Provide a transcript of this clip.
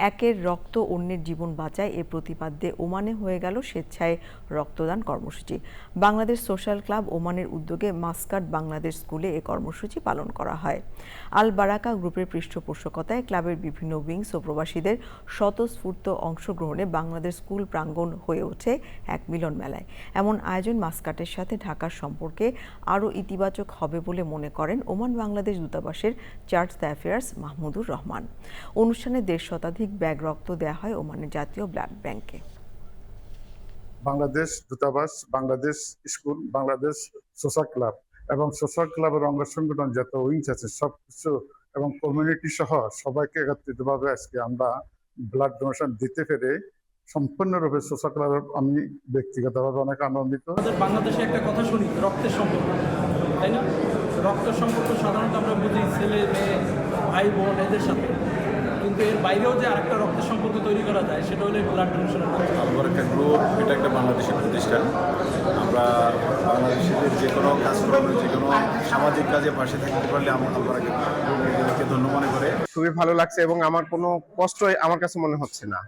একের রক্ত অন্যের জীবন বাঁচায় এ প্রতিপাদ্যে ওমানে হয়ে গেল স্বেচ্ছায় রক্তদান কর্মসূচি। বাংলাদেশ সোশ্যাল ক্লাব ওমানের উদ্যোগে মাস্কাট বাংলাদেশ স্কুলে এ কর্মসূচি পালন করা হয়। আল বারাকা গ্রুপের পৃষ্ঠপোষকতায় ক্লাবের বিভিন্ন উইংস ও প্রবাসীদের স্বতঃস্ফূর্ত অংশগ্রহণে বাংলাদেশ স্কুল প্রাঙ্গণ হয়ে ওঠে এক মিলন মেলায়। এমন আয়োজন মাস্কাটের সাথে ঢাকার সম্পর্কে আরও ইতিবাচক হবে বলে মনে করেন ওমান বাংলাদেশ দূতাবাসের চার্জ অ্যাফেয়ার্স মাহমুদুর রহমান। অনুষ্ঠানে 1.5 শতাধিক ব্যাগ রক্ত দেওয়া হয় ওমানের জাতীয় ব্লাড ব্যাংকে। বাংলাদেশ দূতাবাস, Bangladesh school, Bangladesh social club এবং সোশ্যাল ক্লাবের অঙ্গ সংগঠন যত উইংস আছে সবকিছু এবং কমিউনিটি সহ সবাইকে একত্রিতভাবে আজকে আমরা ব্লাড ডোনেশন দিতে পেরে সম্পূর্ণরূপে সোশ্যাল ক্লাবের আমি ব্যক্তিগতভাবে অনেক আনন্দিত। আমাদের বাংলাদেশে একটা কথা শুনি, রক্তের সম্পর্ক, তাই না? রক্তের সম্পর্ক সাধারণত আমরা বুঝি ছেলে মেয়ে ভাই বোন এদের সাথে, কিন্তু এর বাইরেও যে আরেকটা রক্তের সম্পর্ক তৈরি করা যায় সেটা হলো ব্লাড ডোনেশনের মাধ্যমে। আল বারাকা গ্রুপ এটা একটা বাংলাদেশের প্রতিষ্ঠান। আমরা বাংলাদেশিদের যে কোনো কাজকর্মে যে কোনো সামাজিক কাজে পাশে থাকতে পারলে আমরা আল বারাকা গ্রুপকে ধন্য মনে করে খুবই ভালো লাগছে এবং আমার কোনো কষ্ট আমার কাছে মনে হচ্ছে না।